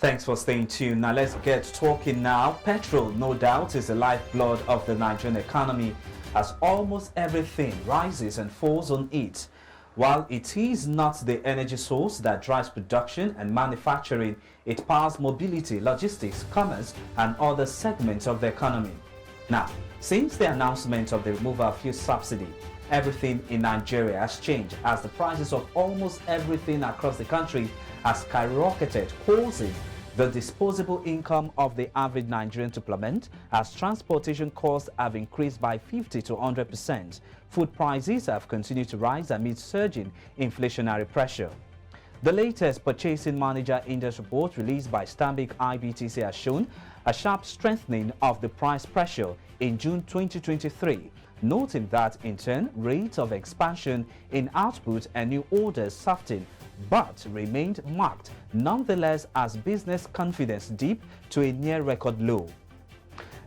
Thanks for staying tuned. Now let's get talking now. Petrol, no doubt, is the lifeblood of the Nigerian economy as almost everything rises and falls on it. While it is not the energy source that drives production and manufacturing, it powers mobility, logistics, commerce, and other segments of the economy. Now, since the announcement of the removal of fuel subsidy, everything in Nigeria has changed as the prices of almost everything across the country has skyrocketed, causing the disposable income of the average Nigerian to plummet as transportation costs have increased by 50 to 100%. Food prices have continued to rise amid surging inflationary pressure. The latest Purchasing Manager Index report released by Stanbic IBTC has shown a sharp strengthening of the price pressure in June 2023, noting that in turn rates of expansion in output and new orders softened but remained marked nonetheless as business confidence dipped to a near record low.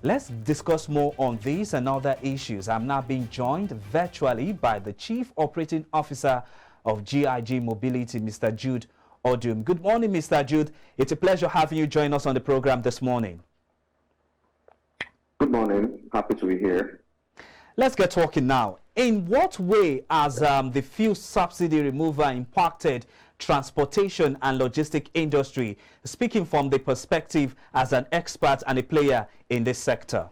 Let's discuss more on these and other issues. I'm now being joined virtually by the Chief Operating Officer of GIG Mobility, Mr. Jude Odum. Good morning, Mr. Jude. It's a pleasure having you join us on the program this morning. Good morning. Happy to be here. Let's get talking now. In what way has the fuel subsidy removal impacted transportation and logistic industry, speaking from the perspective as an expert and a player in this sector?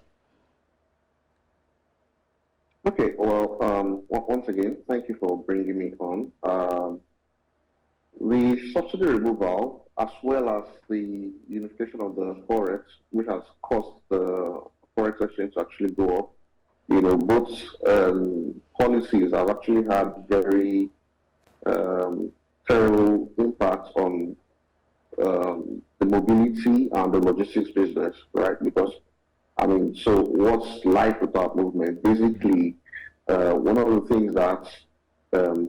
Okay, well, once again, thank you for bringing me on. The subsidy removal, as well as the unification of the forex, which has caused the forex exchange to actually go up, both policies have actually had very terrible impacts on the mobility and the logistics business, right? Because, so what's life without movement? Basically, one of the things that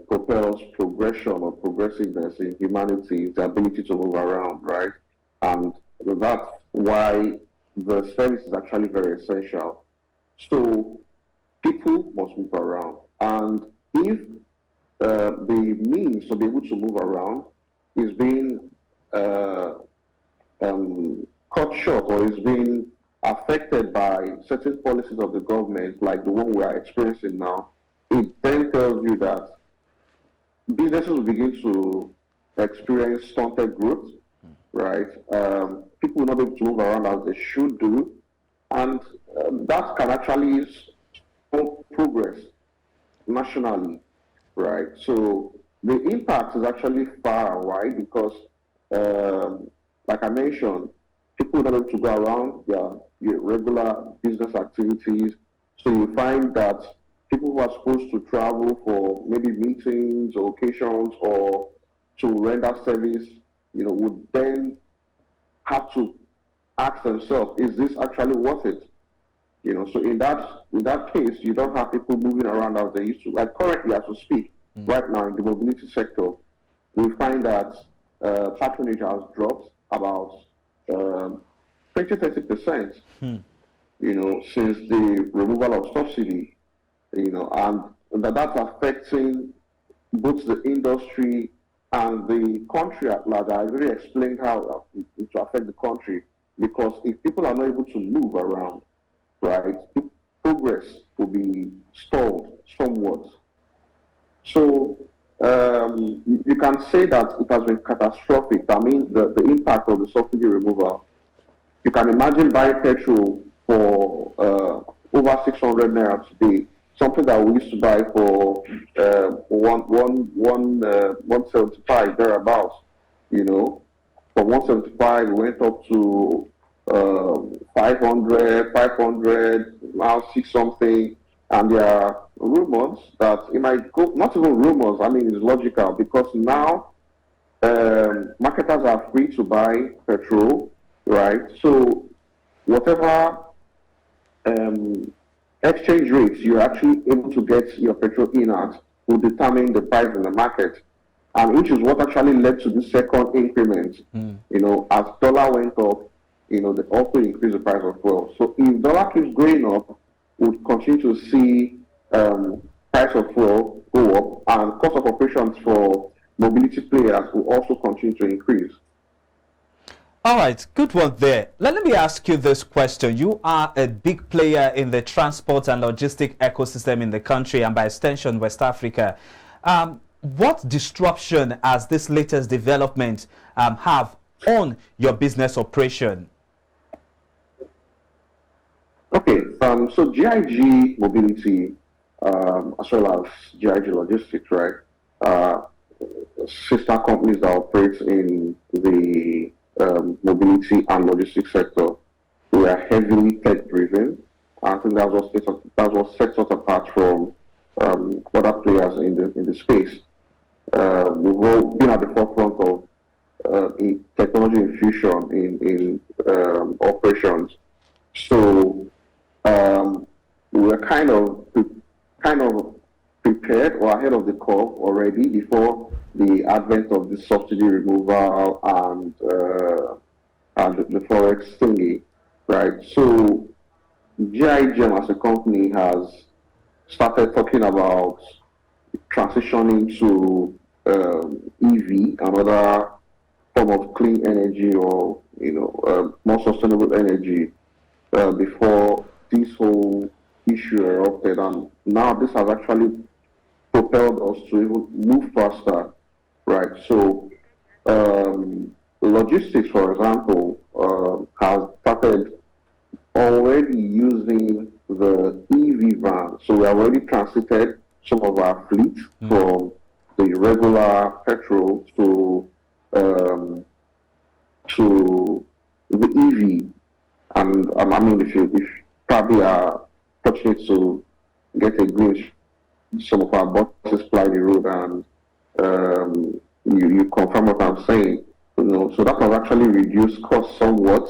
propels progression or progressiveness in humanity is the ability to move around, right? And that's why the service is actually very essential. So people must move around. And if the means to be able to move around is being cut short or is being affected by certain policies of the government, like the one we are experiencing now, it then tells you that businesses will begin to experience stunted growth, right? People will not be able to move around as they should do, and that can actually stop progress nationally, right? So the impact is actually far and wide because, like I mentioned, people are not able to go around their regular business activities. So you find that people who are supposed to travel for maybe meetings or occasions or to render service, would then have to ask themselves, is this actually worth it? So in that case, you don't have people moving around as they used to. Like currently, as we speak, right now in the mobility sector, we find that patronage has dropped about 20-30%, since the removal of subsidy, and that's affecting both the industry and the country at large. I already explained how it will affect the country, because if people are not able to move around, right, progress will be stalled somewhat. So you can say that it has been catastrophic. The impact of the subsidy removal. You can imagine buying petrol for over 600 naira today, something that we used to buy for 175 thereabouts. From 175 we went up to 500, now 6 something, and there are rumors that it might go, not even rumors, it's logical, because now marketers are free to buy petrol, right? So whatever exchange rates you're actually able to get your petrol in at will determine the price in the market, and which is what actually led to the second increment. As dollar went up, they also increase the price of fuel. So if dollar keeps going up, we'll continue to see price of fuel go up, and cost of operations for mobility players will also continue to increase. All right, good one there. Let me ask you this question. You are a big player in the transport and logistic ecosystem in the country and by extension West Africa. What disruption has this latest development have on your business operation? Okay, so GIG Mobility, as well as GIG Logistics, right? Sister companies that operate in the mobility and logistics sector. We are heavily tech-driven. I think that's what sets us apart from other players in the space. We've all been at the forefront of technology infusion in operations. So we're kind of prepared or ahead of the curve already before the advent of the subsidy removal and the forex thingy, right? So GIGM as a company has started talking about transitioning to EV, another form of clean energy or more sustainable energy before this whole issue erupted, and now this has actually propelled us to even move faster, right? So logistics, for example, has started already using the EV van. So we have already transited some of our fleet from the regular petrol to the EV. And I mean, if you probably are fortunate to get a glimpse, some of our buses fly the road, and you confirm what I'm saying. So that has actually reduced costs somewhat.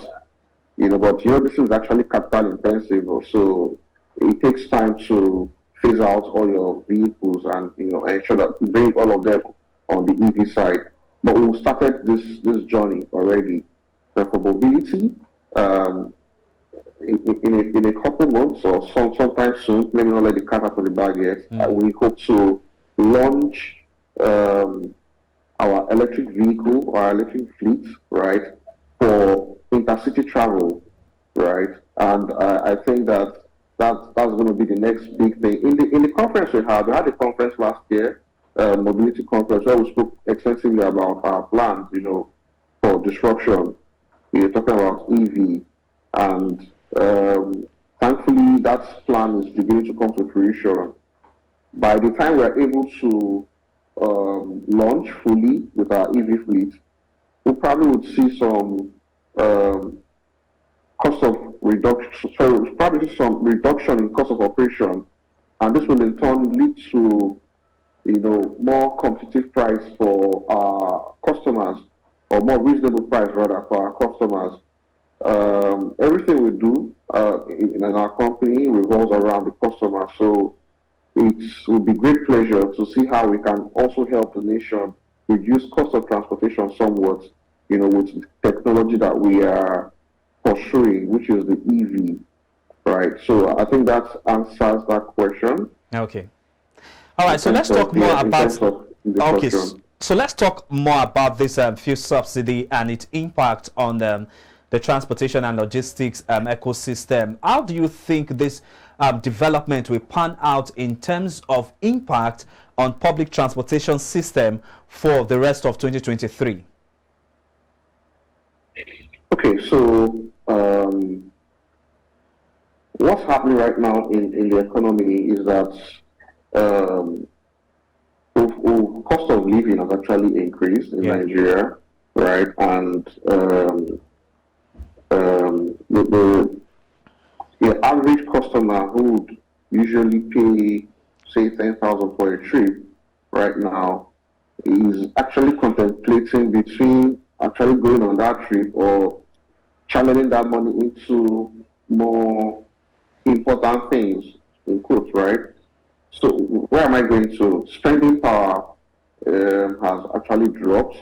But this is actually capital intensive, so it takes time to phase out all your vehicles and ensure that you bring all of them on the EV side. But we started this journey already. So for mobility, in a couple months or sometime soon, let me not let the cat out of the bag yet, we hope to launch our electric vehicle or our electric fleet, right, for intercity travel, right? And I think that's going to be the next big thing. In the conference we had a conference last year, mobility conference, where we spoke extensively about our plans, for disruption. We were talking about EV, and thankfully that plan is beginning to come to fruition. By the time we are able to launch fully with our EV fleet, we probably would see some cost of reduction, so probably some reduction in cost of operation, and this will in turn lead to more competitive price for our customers, or more reasonable price rather for our customers. Everything we do in our company revolves around the customer, so it will be great pleasure to see how we can also help the nation reduce cost of transportation somewhat, with technology that we are pursuing, which is the EV, right? So I think that answers that question. Okay. All right. So let's talk more about. Okay. So let's talk more about this fuel subsidy and its impact on the transportation and logistics ecosystem. How do you think this development will pan out in terms of impact on public transportation system for the rest of 2023? Okay, so what's happening right now in the economy is that cost of living has actually increased in Nigeria, right? And the average customer who would usually pay, say, 10,000 for a trip right now is actually contemplating between actually going on that trip or channeling that money into more important things, in quotes, right? So where am I going to? Spending power has actually dropped,